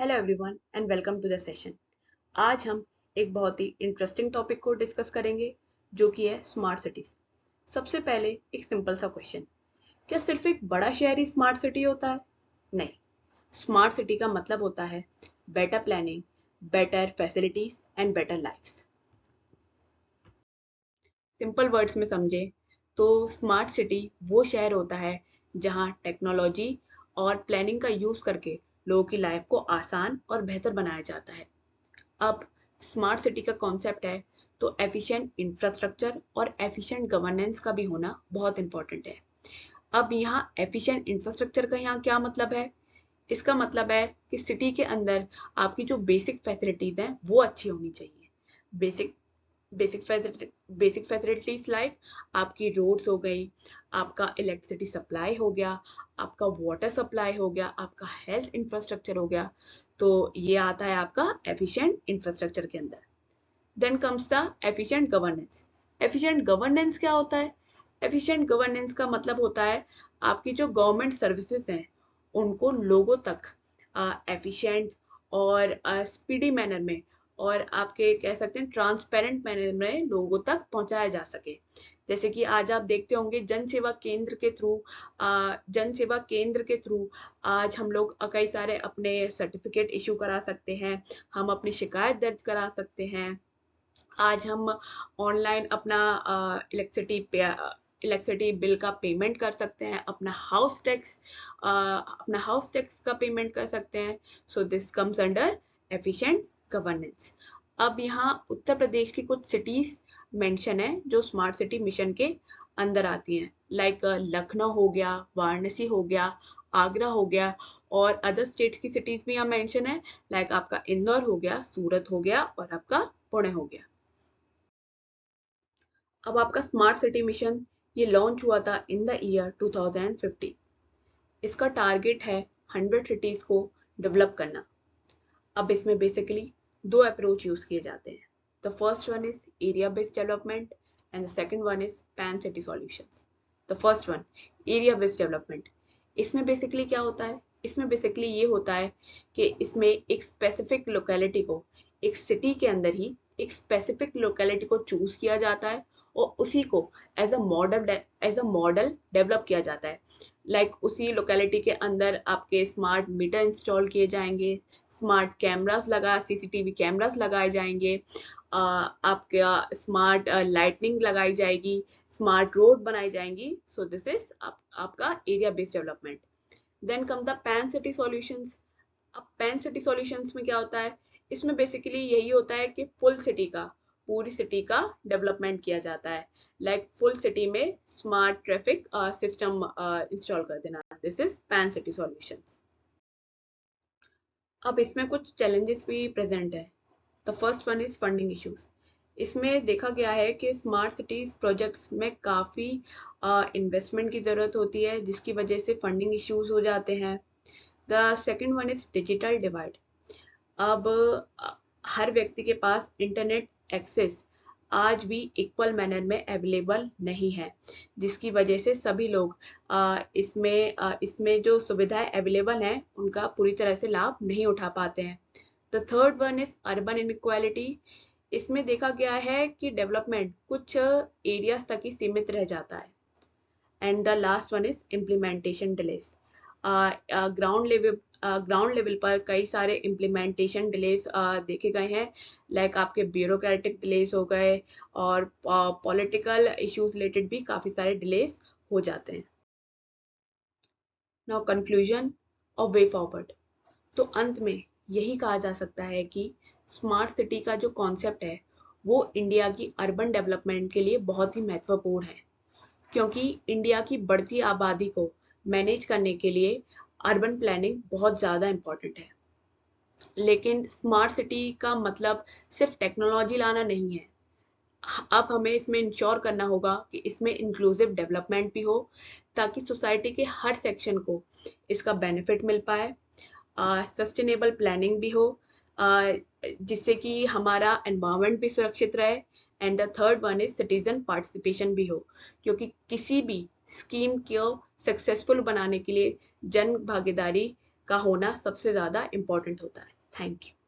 Hello everyone and welcome to the session. आज हम एक बहुत ही इंटरेस्टिंग टॉपिक को डिस्कस करेंगे जो कि है स्मार्ट सिटीज। सबसे पहले एक सिंपल सा क्वेश्चन, क्या सिर्फ एक बड़ा शहर ही स्मार्ट सिटी होता है? नहीं, स्मार्ट सिटी का मतलब होता है better planning, better facilities and better lifes. Simple words में समझे तो स्मार्ट सिटी वो शहर होता है जहां टेक्नोलॉजी और प्लानिंग का यूज करके लोगों की लाइफ को आसान और बेहतर बनाया जाता है। अब स्मार्ट सिटी का कॉन्सेप्ट है तो एफिशिएंट इंफ्रास्ट्रक्चर और एफिशिएंट गवर्नेंस का भी होना बहुत इंपॉर्टेंट है। अब यहाँ एफिशिएंट इंफ्रास्ट्रक्चर का यहाँ क्या मतलब है? इसका मतलब है कि सिटी के अंदर आपकी जो बेसिक फैसिलिटीज हैं वो अच्छी होनी चाहिए। बेसिक बेसिक फैसिलिटीज लाइक आपकी रोड्स हो गई, आपका इलेक्ट्रिसिटी सप्लाई हो गया, आपका वाटर सप्लाई हो गया, आपका हेल्थ इंफ्रास्ट्रक्चर हो गया। तो ये आता है आपका एफिशिएंट इंफ्रास्ट्रक्चर के अंदर। Then comes the efficient governance. Efficient governance क्या होता है? एफिशिएंट गवर्नेंस का मतलब होता है आपकी जो गवर्नमेंट सर्विसेज हैं उनको लोगों तक एफिशिएंट और स्पीडी मैनर में और आपके कह सकते हैं ट्रांसपेरेंट मैनर में लोगों तक पहुंचाया जा सके। जैसे कि आज आप देखते होंगे जन सेवा केंद्र के थ्रू आज हम लोग कई सारे अपने सर्टिफिकेट इशू करा सकते हैं, हम अपनी शिकायत दर्ज करा सकते हैं। आज हम ऑनलाइन अपना इलेक्ट्रिसिटी बिल का पेमेंट कर सकते हैं, अपना हाउस टैक्स का पेमेंट कर सकते हैं। So this comes under efficient governance. अब यहाँ उत्तर प्रदेश की कुछ सिटीज मेंशन है जो स्मार्ट सिटी मिशन के अंदर आती हैं, लाइक लखनऊ हो गया, वाराणसी हो गया, आगरा हो गया, और अदर स्टेट्स की सिटीज भी यहाँ मेंशन है, लाइक आपका इंदौर हो गया, सूरत हो गया और आपका पुणे हो गया। अब आपका स्मार्ट सिटी मिशन ये लॉन्च हुआ था इन द ईयर 2015। इसका टारगेट है 100 सिटीज को डेवलप करना। अब इसमें बेसिकली दो अप्रोच यूज किए जाते हैं। The first one is area based development and the second one is pan city solutions. The first one, area based development. इसमें बेसिकली क्या होता है? इसमें बेसिकली ये होता है कि इसमें एक स्पेसिफिक लोकेलिटी को, एक सिटी के अंदर ही एक स्पेसिफिक लोकेलिटी को चूज किया जाता है और उसी को एज अ मॉडल डेवलप किया जाता है। लाइक उसी लोकेलिटी के अंदर आपके स्मार्ट मीटर इंस्टॉल किए जाएंगे, स्मार्ट कैमरास लगा सीसीटीवी कैमरास लगाए जाएंगे, आपका स्मार्ट लाइटनिंग लगाई जाएगी, स्मार्ट रोड बनाई जाएंगी। सो दिस इज आपका area based development. Then come the pan city solutions. अब पैन सिटी सॉल्यूशंस में क्या होता है? इसमें बेसिकली यही होता है कि पूरी सिटी का डेवलपमेंट किया जाता है। लाइक फुल सिटी में स्मार्ट ट्रैफिक सिस्टम इंस्टॉल कर देना। This is pan city solutions. अब इसमें कुछ चैलेंजेस भी प्रेजेंट है। The first one is funding issues. इसमें देखा गया है कि स्मार्ट सिटीज प्रोजेक्ट्स में काफ़ी इन्वेस्टमेंट की ज़रूरत होती है जिसकी वजह से फंडिंग इश्यूज हो जाते हैं। The second one is digital divide. अब हर व्यक्ति के पास इंटरनेट एक्सेस आज भी इक्वल मैनर में अवेलेबल नहीं है, जिसकी वजह से सभी लोग इसमें जो सुविधाएं अवेलेबल हैं उनका पूरी तरह से लाभ नहीं उठा पाते हैं। The third one is urban inequality. इसमें देखा गया है कि डेवलपमेंट कुछ एरियाज तक ही सीमित रह जाता है। And the last one is implementation delays. Ground level पर कई सारे इम्प्लीमेंटेशन डिलेस देखे गए हैं, लाइक आपके ब्यूरोक्रेटिक डिलेस हो गए और पॉलिटिकल इश्यूज रिलेटेड भी काफ़ी सारे डिलेस हो जाते हैं। नाउ कंक्लूजन और वे फॉरवर्ड। तो अंत में यही कहा जा सकता है कि स्मार्ट सिटी का जो कॉन्सेप्ट है वो इंडिया की अर्बन डेवलपमेंट के लिए बहुत ही महत्वपूर्ण है, क्योंकि इंडिया की बढ़ती आबादी को मैनेज करने के लिए अर्बन प्लानिंग बहुत ज़्यादा इम्पॉर्टेंट है। लेकिन स्मार्ट सिटी का मतलब सिर्फ टेक्नोलॉजी लाना नहीं है। अब हमें इसमें इंश्योर करना होगा कि इसमें इंक्लूसिव डेवलपमेंट भी हो ताकि सोसाइटी के हर सेक्शन को इसका बेनिफिट मिल पाए, सस्टेनेबल प्लानिंग भी हो, जिससे कि हमारा एनवायरनमेंट भी सुरक्षित रहे। And the third one is citizen participation भी हो, क्योंकि किसी भी स्कीम को सक्सेसफुल बनाने के लिए जन भागीदारी का होना सबसे ज़्यादा इम्पोर्टेंट होता है। Thank you.